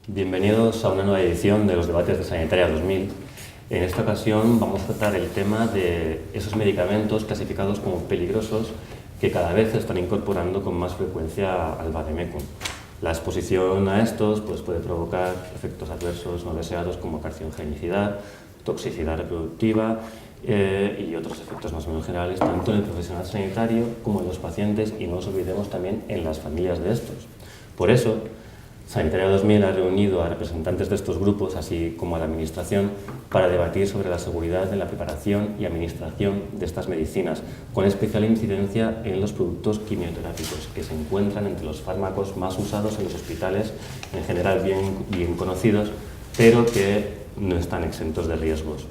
Bienvenidos a una nueva edición de los debates de Sanitaria 2000. En esta ocasión vamos a tratar el tema de esos medicamentos clasificados como peligrosos que cada vez se están incorporando con más frecuencia al vademécum. La exposición a estos puede provocar efectos adversos no deseados como carcinogenicidad, toxicidad reproductiva y otros efectos más o menos generales, tanto en el profesional sanitario como en los pacientes, y no nos olvidemos también en las familias de estos. Por eso, Sanitaria 2000 ha reunido a representantes de estos grupos, así como a la Administración, para debatir sobre la seguridad en la preparación y administración de estas medicinas, con especial incidencia en los productos quimioterápicos, que se encuentran entre los fármacos más usados en los hospitales, en general bien conocidos, pero que no están exentos de riesgos.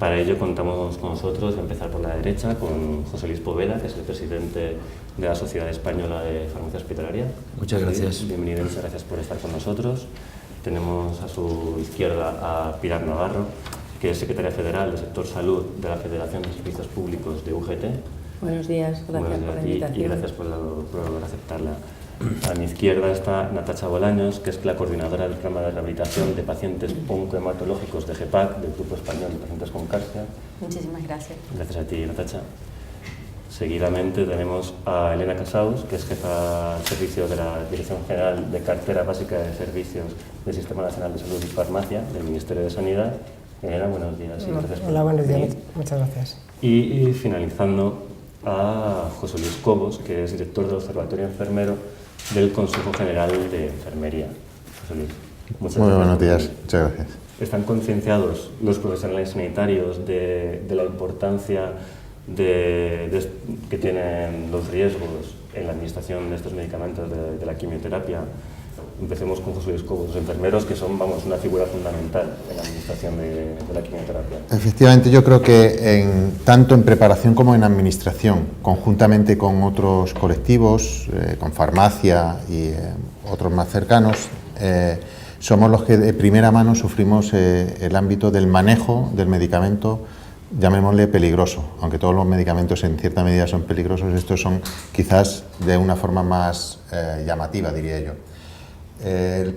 Para ello contamos con nosotros, a empezar por la derecha, con José Luis Poveda, que es el presidente de la Sociedad Española de Farmacia Hospitalaria. Muchas gracias. Bienvenido y muchas gracias por estar con nosotros. Tenemos a su izquierda a Pilar Navarro, que es secretaria federal del sector salud de la Federación de Servicios Públicos de UGT. Buenos días, gracias por la invitación. Y gracias por aceptarla. A mi izquierda está Natacha Bolaños, que es la coordinadora del programa de rehabilitación de pacientes oncohematológicos de GEPAC, del Grupo Español de Pacientes con Cáncer. Muchísimas gracias. Gracias a ti, Natacha. Seguidamente tenemos a Elena Casaus, que es jefa del servicio de la Dirección General de Cartera Básica de Servicios del Sistema Nacional de Salud y Farmacia del Ministerio de Sanidad. Elena, buenos días. Hola, buenos días. Muchas gracias. Y finalizando a José Luis Cobos, que es director del Observatorio Enfermero del Consejo General de Enfermería. José Luis, muchas gracias. Muy buenos días, muchas gracias. ¿Están concienciados los profesionales sanitarios de la importancia que tienen los riesgos en la administración de estos medicamentos de la quimioterapia? Empecemos con José Luis Cobos, los enfermeros, que son una figura fundamental en la administración de la quimioterapia. Efectivamente, yo creo que tanto en preparación como en administración, conjuntamente con otros colectivos, con farmacia y otros más cercanos, somos los que de primera mano sufrimos el ámbito del manejo del medicamento, llamémosle peligroso, aunque todos los medicamentos en cierta medida son peligrosos, estos son quizás de una forma más llamativa, diría yo.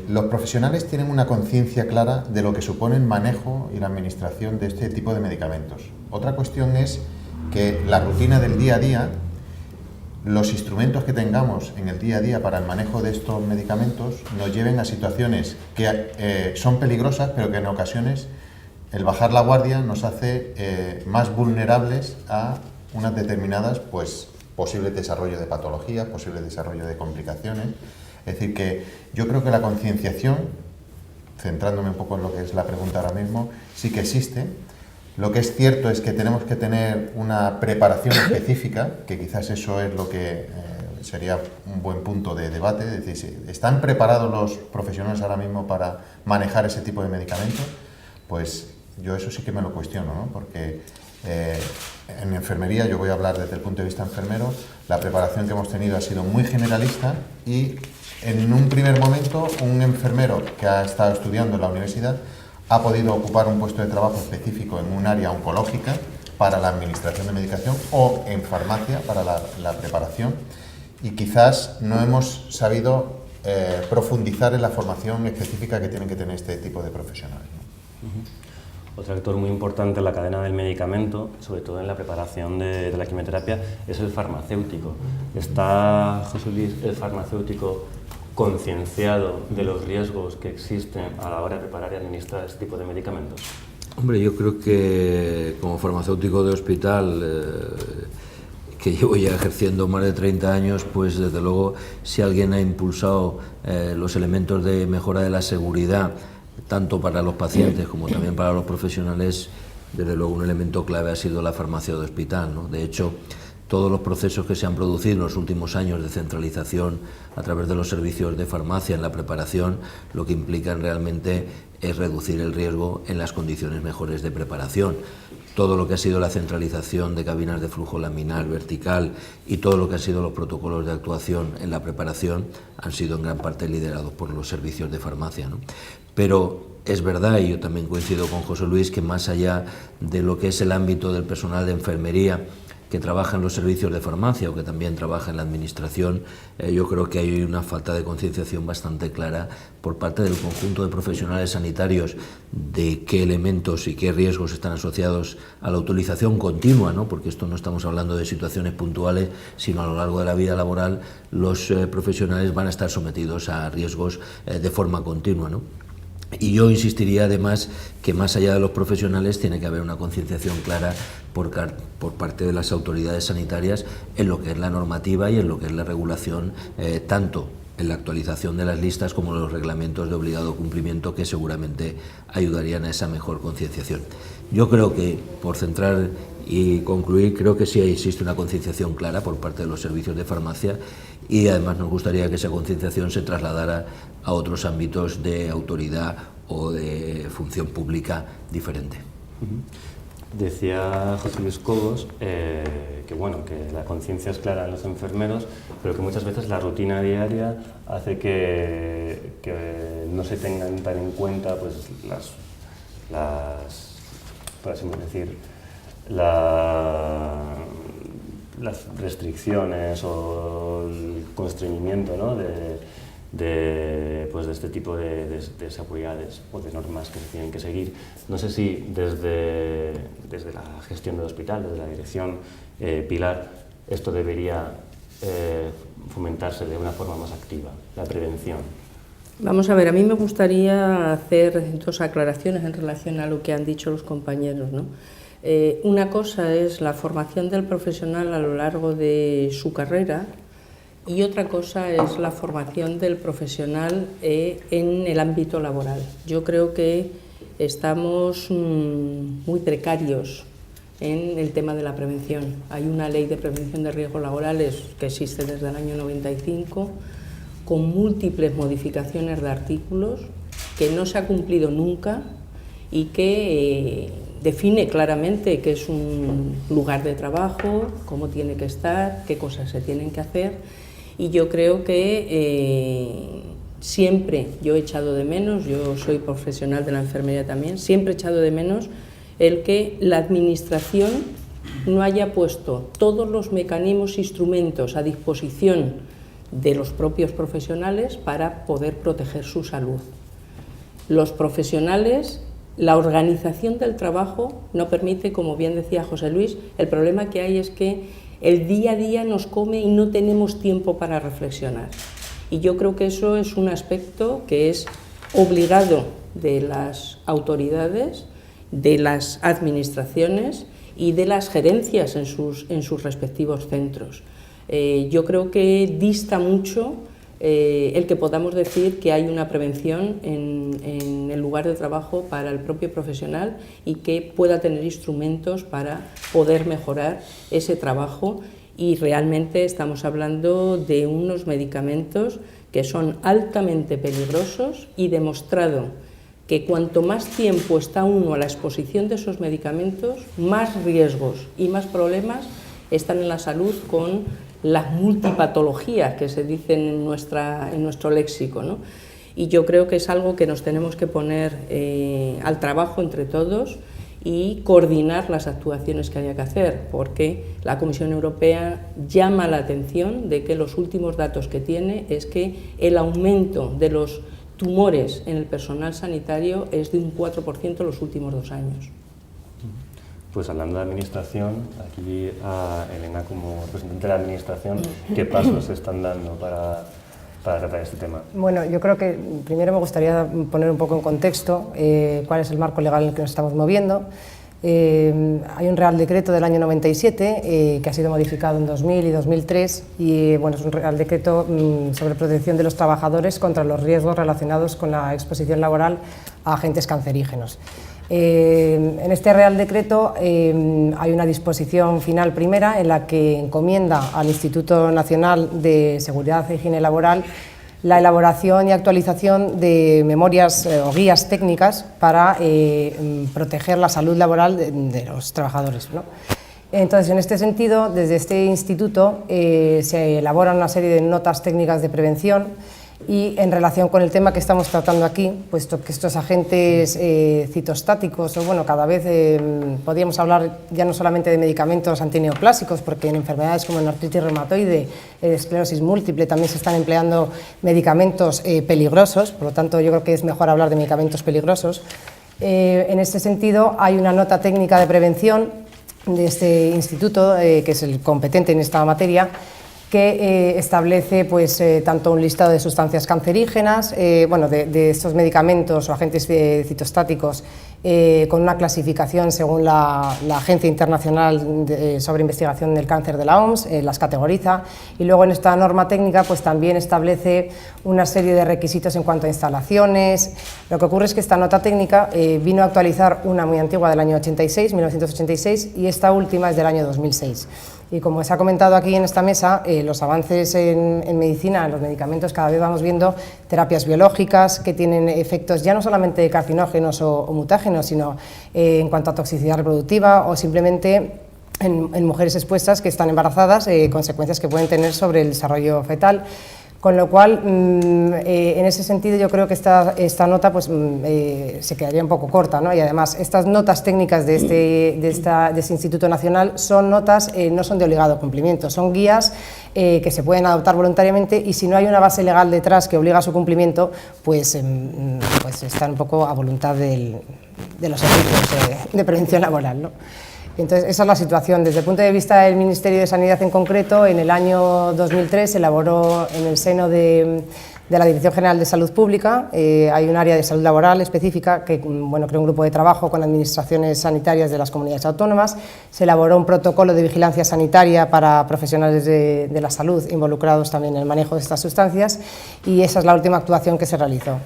Los profesionales tienen una conciencia clara de lo que supone el manejo y la administración de este tipo de medicamentos. Otra cuestión es que la rutina del día a día, los instrumentos que tengamos en el día a día para el manejo de estos medicamentos nos lleven a situaciones que son peligrosas, pero que en ocasiones el bajar la guardia nos hace más vulnerables a unas determinadas posibles desarrollo de patologías, posibles desarrollo de complicaciones. Es decir, que yo creo que la concienciación, centrándome un poco en lo que es la pregunta ahora mismo, sí que existe. Lo que es cierto es que tenemos que tener una preparación específica, que quizás eso es lo que sería un buen punto de debate. Es decir, ¿están preparados los profesionales ahora mismo para manejar ese tipo de medicamentos? Pues yo eso sí que me lo cuestiono, ¿no? Porque en enfermería, yo voy a hablar desde el punto de vista enfermero, la preparación que hemos tenido ha sido muy generalista y en un primer momento un enfermero que ha estado estudiando en la universidad ha podido ocupar un puesto de trabajo específico en un área oncológica para la administración de medicación o en farmacia para la preparación, y quizás no hemos sabido profundizar en la formación específica que tienen que tener este tipo de profesionales, ¿no? Otro actor muy importante en la cadena del medicamento, sobre todo en la preparación de la quimioterapia, es el farmacéutico. ¿Está, José Luis, el farmacéutico concienciado de los riesgos que existen a la hora de preparar y administrar este tipo de medicamentos? Hombre, yo creo que como farmacéutico de hospital, que llevo ya ejerciendo más de 30 años, pues desde luego si alguien ha impulsado los elementos de mejora de la seguridad, tanto para los pacientes como también para los profesionales, desde luego un elemento clave ha sido la farmacia de hospital, ¿no? De hecho, todos los procesos que se han producido en los últimos años de centralización a través de los servicios de farmacia en la preparación, lo que implican realmente es reducir el riesgo en las condiciones mejores de preparación. Todo lo que ha sido la centralización de cabinas de flujo laminar vertical y todo lo que han sido los protocolos de actuación en la preparación han sido en gran parte liderados por los servicios de farmacia, ¿no? Pero es verdad, y yo también coincido con José Luis, que más allá de lo que es el ámbito del personal de enfermería, que trabaja en los servicios de farmacia o que también trabaja en la administración, yo creo que hay una falta de concienciación bastante clara por parte del conjunto de profesionales sanitarios de qué elementos y qué riesgos están asociados a la utilización continua, ¿no? Porque esto no estamos hablando de situaciones puntuales, sino a lo largo de la vida laboral los profesionales van a estar sometidos a riesgos de forma continua, ¿no? Y yo insistiría además que más allá de los profesionales tiene que haber una concienciación clara por parte de las autoridades sanitarias en lo que es la normativa y en lo que es la regulación, tanto en la actualización de las listas como en los reglamentos de obligado cumplimiento, que seguramente ayudarían a esa mejor concienciación. Yo creo que, por centrar y concluir, creo que sí existe una concienciación clara por parte de los servicios de farmacia y además nos gustaría que esa concienciación se trasladara a otros ámbitos de autoridad o de función pública diferente. Decía José Luis Cobos que la conciencia es clara en los enfermeros, pero que muchas veces la rutina diaria hace que no se tengan tan en cuenta pues, por así decir, las restricciones o el constreñimiento, ¿no? de este tipo de seguridades o de normas que se tienen que seguir. No sé si desde la gestión del hospital, desde la dirección Pilar, esto debería fomentarse de una forma más activa, la prevención. Vamos a ver, a mí me gustaría hacer dos aclaraciones en relación a lo que han dicho los compañeros, ¿no? Una cosa es la formación del profesional a lo largo de su carrera y otra cosa es la formación del profesional en el ámbito laboral. Yo creo que estamos muy precarios en el tema de la prevención. Hay una ley de prevención de riesgos laborales que existe desde el año 95, con múltiples modificaciones de artículos que no se ha cumplido nunca y que define claramente qué es un lugar de trabajo, cómo tiene que estar, qué cosas se tienen que hacer. Y yo creo que siempre yo he echado de menos, yo soy profesional de la enfermería también, siempre he echado de menos el que la administración no haya puesto todos los mecanismos e instrumentos a disposición de los propios profesionales para poder proteger su salud. Los profesionales, la organización del trabajo no permite, como bien decía José Luis, el problema que hay es que el día a día nos come y no tenemos tiempo para reflexionar. Y yo creo que eso es un aspecto que es obligado de las autoridades, de las administraciones y de las gerencias en sus respectivos centros. Yo creo que dista mucho el que podamos decir que hay una prevención en el lugar de trabajo para el propio profesional y que pueda tener instrumentos para poder mejorar ese trabajo, y realmente estamos hablando de unos medicamentos que son altamente peligrosos y demostrado que cuanto más tiempo está uno a la exposición de esos medicamentos, más riesgos y más problemas están en la salud con las multipatologías que se dicen en nuestro léxico, ¿no? Y yo creo que es algo que nos tenemos que poner al trabajo entre todos y coordinar las actuaciones que haya que hacer, porque la Comisión Europea llama la atención de que los últimos datos que tiene es que el aumento de los tumores en el personal sanitario es de un 4% en los últimos 2 años. Pues hablando de administración, aquí a Elena, como representante de la administración, ¿qué pasos se están dando para tratar este tema? Bueno, yo creo que primero me gustaría poner un poco en contexto cuál es el marco legal en el que nos estamos moviendo. Hay un Real Decreto del año 97 que ha sido modificado en 2000 y 2003 y bueno, es un Real Decreto sobre protección de los trabajadores contra los riesgos relacionados con la exposición laboral a agentes cancerígenos. En este Real Decreto hay una disposición final primera en la que encomienda al Instituto Nacional de Seguridad e Higiene Laboral la elaboración y actualización de memorias o guías técnicas para proteger la salud laboral de los trabajadores, ¿no? Entonces, en este sentido, desde este instituto se elaboran una serie de notas técnicas de prevención Y en relación con el tema que estamos tratando aquí, puesto que estos agentes citostáticos, o bueno, cada vez podríamos hablar ya no solamente de medicamentos antineoplásicos, porque en enfermedades como en artritis reumatoide, esclerosis múltiple, también se están empleando medicamentos peligrosos, por lo tanto yo creo que es mejor hablar de medicamentos peligrosos. En este sentido, hay una nota técnica de prevención de este instituto, que es el competente en esta materia, que establece pues, tanto un listado de sustancias cancerígenas, bueno, de estos medicamentos o agentes citostáticos, con una clasificación según la Agencia Internacional sobre Investigación del Cáncer de la OMS, las categoriza, y luego en esta norma técnica pues, también establece una serie de requisitos en cuanto a instalaciones. Lo que ocurre es que esta nota técnica vino a actualizar una muy antigua del año 1986, y esta última es del año 2006. Y como se ha comentado aquí en esta mesa, los avances en medicina, en los medicamentos, cada vez vamos viendo terapias biológicas que tienen efectos ya no solamente carcinógenos o mutágenos, sino en cuanto a toxicidad reproductiva o simplemente en mujeres expuestas que están embarazadas, consecuencias que pueden tener sobre el desarrollo fetal. Con lo cual, en ese sentido, yo creo que esta nota pues, se quedaría un poco corta, ¿no? Y además, estas notas técnicas de este Instituto Nacional son notas, no son de obligado cumplimiento, son guías que se pueden adoptar voluntariamente, y si no hay una base legal detrás que obliga a su cumplimiento, pues están un poco a voluntad de los servicios de prevención laboral, ¿no? Entonces, esa es la situación. Desde el punto de vista del Ministerio de Sanidad en concreto, en el año 2003 se elaboró en el seno de la Dirección General de Salud Pública, hay un área de salud laboral específica que bueno, creó un grupo de trabajo con administraciones sanitarias de las comunidades autónomas, se elaboró un protocolo de vigilancia sanitaria para profesionales de la salud involucrados también en el manejo de estas sustancias, y esa es la última actuación que se realizó.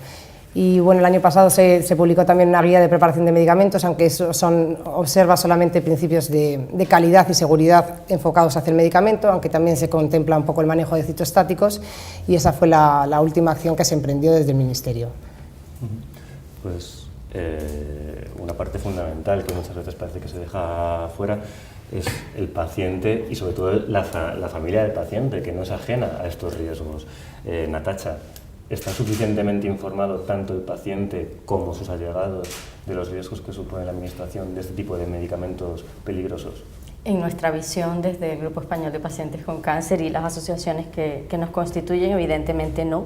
Y bueno, el año pasado se publicó también una guía de preparación de medicamentos, aunque eso observa solamente principios de calidad y seguridad enfocados hacia el medicamento, aunque también se contempla un poco el manejo de citostáticos, y esa fue la última acción que se emprendió desde el Ministerio. Pues una parte fundamental que muchas veces parece que se deja fuera es el paciente y sobre todo la familia del paciente, que no es ajena a estos riesgos. Natacha, ¿está suficientemente informado tanto el paciente como sus allegados de los riesgos que supone la administración de este tipo de medicamentos peligrosos? En nuestra visión desde el Grupo Español de Pacientes con Cáncer y las asociaciones que nos constituyen, evidentemente no.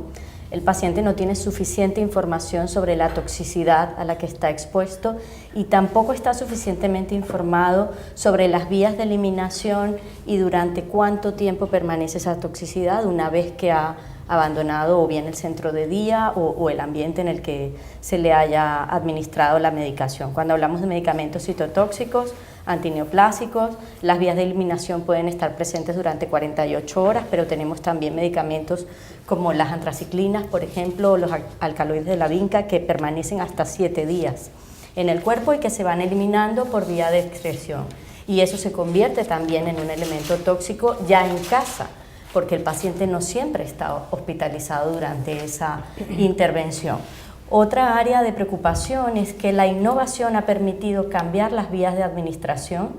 El paciente no tiene suficiente información sobre la toxicidad a la que está expuesto y tampoco está suficientemente informado sobre las vías de eliminación y durante cuánto tiempo permanece esa toxicidad una vez que ha abandonado o bien el centro de día o el ambiente en el que se le haya administrado la medicación. Cuando hablamos de medicamentos citotóxicos, antineoplásicos, las vías de eliminación pueden estar presentes durante 48 horas, pero tenemos también medicamentos como las antraciclinas, por ejemplo, o los alcaloides de la vinca, que permanecen hasta 7 días en el cuerpo y que se van eliminando por vía de excreción. Y eso se convierte también en un elemento tóxico ya en casa, porque el paciente no siempre está hospitalizado durante esa intervención. Otra área de preocupación es que la innovación ha permitido cambiar las vías de administración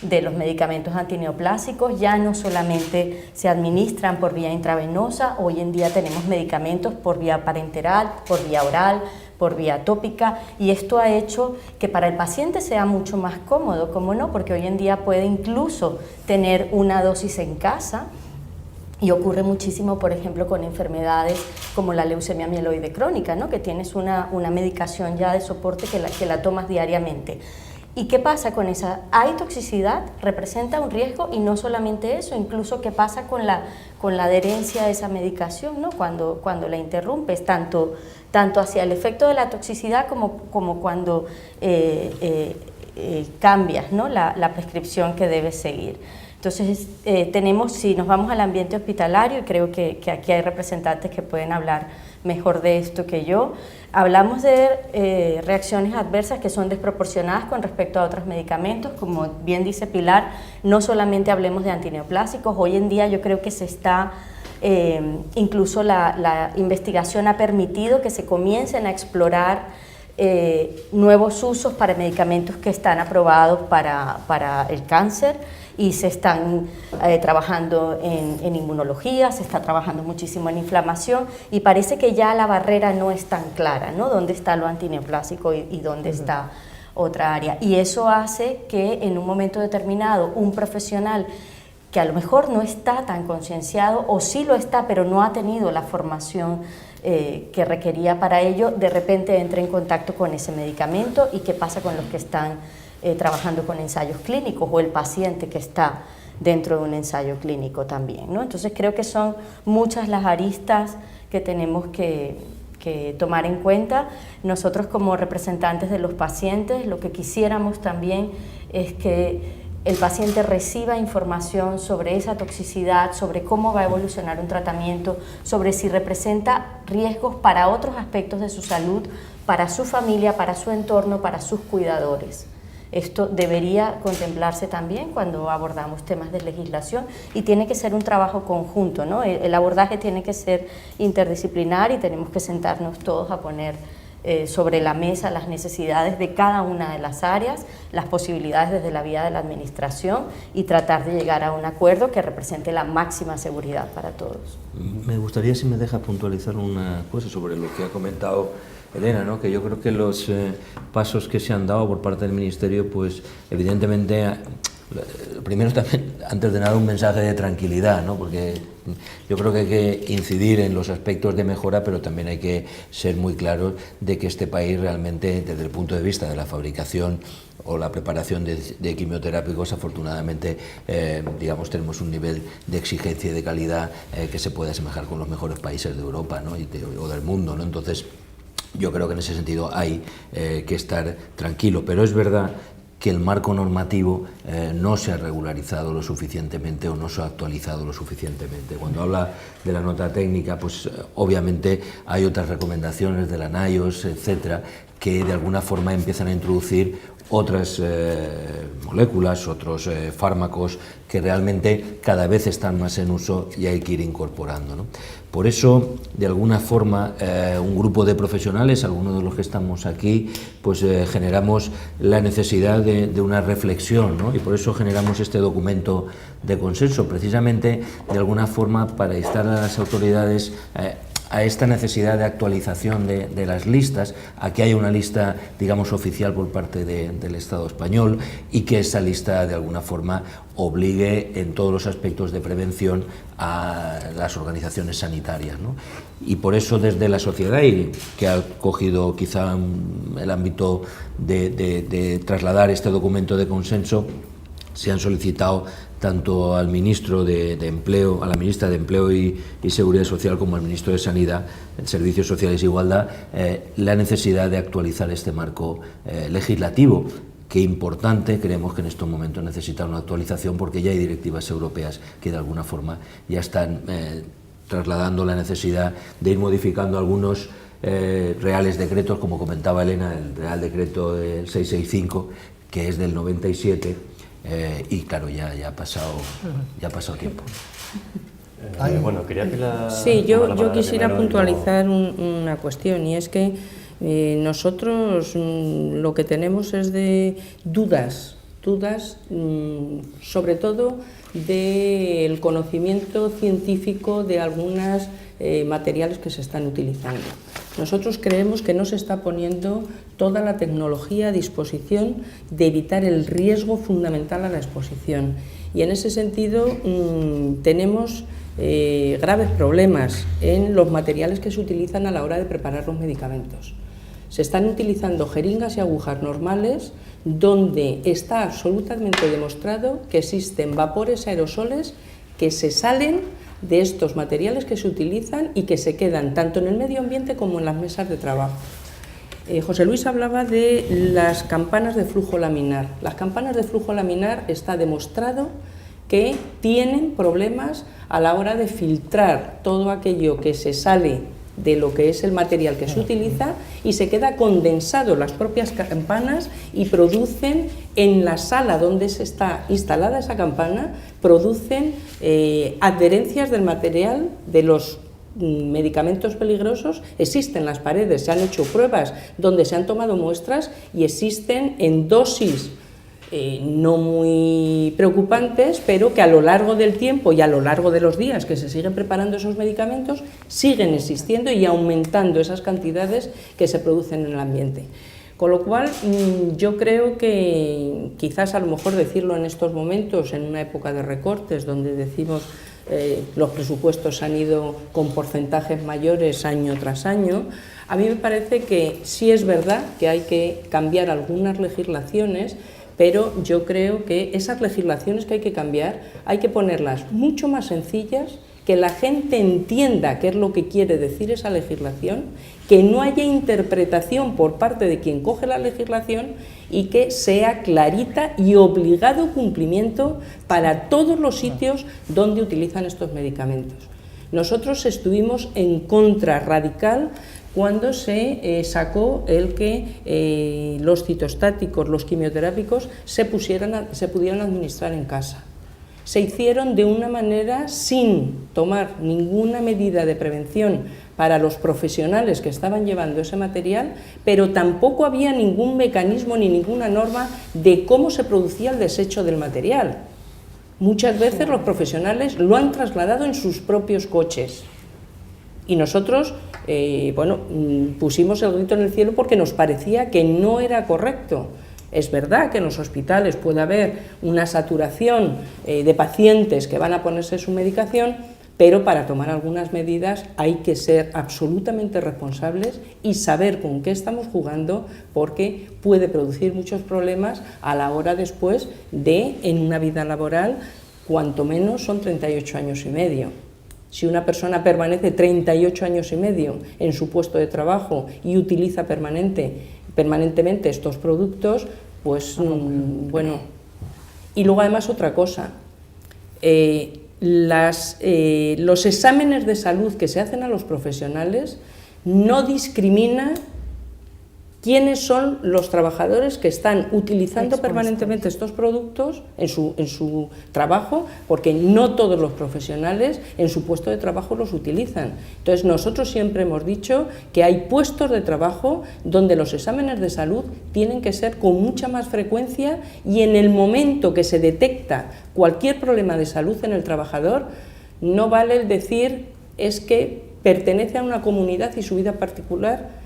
de los medicamentos antineoplásicos. Ya no solamente se administran por vía intravenosa, hoy en día tenemos medicamentos por vía parenteral, por vía oral, por vía tópica, y esto ha hecho que para el paciente sea mucho más cómodo, ¿cómo no? Porque hoy en día puede incluso tener una dosis en casa. Y ocurre muchísimo, por ejemplo, con enfermedades como la leucemia mieloide crónica, ¿no? Que tienes una medicación ya de soporte que la tomas diariamente. ¿Y qué pasa con esa? Hay toxicidad, representa un riesgo, y no solamente eso, incluso qué pasa con la adherencia a esa medicación, ¿no? Cuando la interrumpes, tanto hacia el efecto de la toxicidad como cuando cambias, ¿no? la prescripción que debes seguir. Entonces, tenemos, si nos vamos al ambiente hospitalario, y creo que aquí hay representantes que pueden hablar mejor de esto que yo, hablamos de reacciones adversas que son desproporcionadas con respecto a otros medicamentos. Como bien dice Pilar, no solamente hablemos de antineoplásicos, hoy en día yo creo que se está, incluso la investigación ha permitido que se comiencen a explorar nuevos usos para medicamentos que están aprobados para el cáncer, y se están trabajando en inmunología, se está trabajando muchísimo en inflamación, y parece que ya la barrera no es tan clara, ¿no? ¿Dónde está lo antineoplásico y dónde está otra área? Y eso hace que en un momento determinado un profesional que a lo mejor no está tan concienciado, o sí lo está, pero no ha tenido la formación que requería para ello, de repente entre en contacto con ese medicamento. ¿Y qué pasa con los que están trabajando con ensayos clínicos, o el paciente que está dentro de un ensayo clínico también, ¿no? Entonces creo que son muchas las aristas que tenemos que tomar en cuenta. Nosotros, como representantes de los pacientes, lo que quisiéramos también es que el paciente reciba información sobre esa toxicidad, sobre cómo va a evolucionar un tratamiento, sobre si representa riesgos para otros aspectos de su salud, para su familia, para su entorno, para sus cuidadores. Esto debería contemplarse también cuando abordamos temas de legislación, y tiene que ser un trabajo conjunto, ¿no? El abordaje tiene que ser interdisciplinar, y tenemos que sentarnos todos a poner sobre la mesa las necesidades de cada una de las áreas, las posibilidades desde la vía de la administración, y tratar de llegar a un acuerdo que represente la máxima seguridad para todos. Me gustaría, si me deja, puntualizar una cosa sobre lo que ha comentado Elena, ¿no? Que yo creo que los pasos que se han dado por parte del Ministerio, pues evidentemente, primero también, antes de nada, un mensaje de tranquilidad, ¿no? Porque yo creo que hay que incidir en los aspectos de mejora, pero también hay que ser muy claros de que este país realmente, desde el punto de vista de la fabricación o la preparación de quimioterápicos, afortunadamente, digamos, tenemos un nivel de exigencia y de calidad que se puede asemejar con los mejores países de Europa, ¿no? O del mundo, ¿no? Entonces, yo creo que en ese sentido hay que estar tranquilo, pero es verdad que el marco normativo no se ha regularizado lo suficientemente, o no se ha actualizado lo suficientemente. Cuando habla de la nota técnica, pues obviamente hay otras recomendaciones de la NIOSH, etcétera, que de alguna forma empiezan a introducir otras moléculas, otros fármacos que realmente cada vez están más en uso y hay que ir incorporando, ¿no? Por eso, de alguna forma, un grupo de profesionales, algunos de los que estamos aquí, pues generamos la necesidad de una reflexión, ¿no? Y por eso generamos este documento de consenso, precisamente, de alguna forma, para instar a las autoridades a esta necesidad de actualización de las listas, a que haya una lista, digamos, oficial por parte del Estado español, y que esa lista, de alguna forma, obligue en todos los aspectos de prevención a las organizaciones sanitarias, ¿no? Y por eso, desde la sociedad, y que ha cogido quizá el ámbito de trasladar este documento de consenso, se han solicitado tanto al ministro de Empleo, a la ministra de Empleo y Seguridad Social, como al ministro de Sanidad, Servicios Sociales e Igualdad, la necesidad de actualizar este marco legislativo. Qué importante, creemos que en estos momentos necesita una actualización, porque ya hay directivas europeas que de alguna forma ya están trasladando la necesidad de ir modificando algunos reales decretos, como comentaba Elena, el Real Decreto 665, que es del 97, y claro, ya ha pasado tiempo. Bueno, quería que la... Sí, yo quisiera puntualizar una cuestión, y es que nosotros lo que tenemos es de dudas, sobre todo del conocimiento científico de algunos materiales que se están utilizando. Nosotros creemos que no se está poniendo toda la tecnología a disposición de evitar el riesgo fundamental a la exposición, y en ese sentido tenemos graves problemas en los materiales que se utilizan a la hora de preparar los medicamentos. Se están utilizando jeringas y agujas normales, donde está absolutamente demostrado que existen vapores aerosoles que se salen de estos materiales que se utilizan y que se quedan tanto en el medio ambiente como en las mesas de trabajo. José Luis hablaba de las campanas de flujo laminar. Las campanas de flujo laminar está demostrado que tienen problemas a la hora de filtrar todo aquello que se sale de lo que es el material que se utiliza, y se queda condensado en las propias campanas, y producen en la sala donde se está instalada esa campana, producen adherencias del material, de los medicamentos peligrosos existen en las paredes, se han hecho pruebas donde se han tomado muestras y existen en dosis no muy preocupantes, pero que a lo largo del tiempo y a lo largo de los días que se siguen preparando esos medicamentos, siguen existiendo y aumentando esas cantidades que se producen en el ambiente. Con lo cual, yo creo que quizás a lo mejor decirlo en estos momentos, en una época de recortes, donde decimos los presupuestos han ido con porcentajes mayores año tras año, a mí me parece que sí es verdad que hay que cambiar algunas legislaciones, pero yo creo que esas legislaciones que hay que cambiar hay que ponerlas mucho más sencillas, que la gente entienda qué es lo que quiere decir esa legislación, que no haya interpretación por parte de quien coge la legislación y que sea clarita y obligado cumplimiento para todos los sitios donde utilizan estos medicamentos. Nosotros estuvimos en contra radical cuando se sacó el que los citostáticos, los quimioterápicos, se pudieran administrar en casa. Se hicieron de una manera sin tomar ninguna medida de prevención para los profesionales que estaban llevando ese material, pero tampoco había ningún mecanismo ni ninguna norma de cómo se producía el desecho del material. Muchas veces los profesionales lo han trasladado en sus propios coches y nosotros pusimos el grito en el cielo porque nos parecía que no era correcto. Es verdad que en los hospitales puede haber una saturación de pacientes que van a ponerse su medicación, pero para tomar algunas medidas hay que ser absolutamente responsables y saber con qué estamos jugando, porque puede producir muchos problemas a la hora después de, en una vida laboral, cuanto menos son 38 años y medio. Si una persona permanece 38 años y medio en su puesto de trabajo y utiliza permanentemente estos productos, pues bueno. Y luego además otra cosa, los exámenes de salud que se hacen a los profesionales no discrimina quiénes son los trabajadores que están utilizando permanentemente estos productos en su trabajo, porque no todos los profesionales en su puesto de trabajo los utilizan. Entonces nosotros siempre hemos dicho que hay puestos de trabajo donde los exámenes de salud tienen que ser con mucha más frecuencia, y en el momento que se detecta cualquier problema de salud en el trabajador, no vale el decir es que pertenece a una comunidad y su vida particular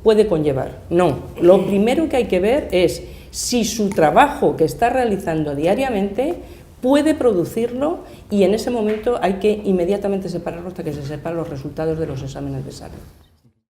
puede conllevar. No, lo primero que hay que ver es si su trabajo que está realizando diariamente puede producirlo, y en ese momento hay que inmediatamente separarlo hasta que se sepan los resultados de los exámenes de salud.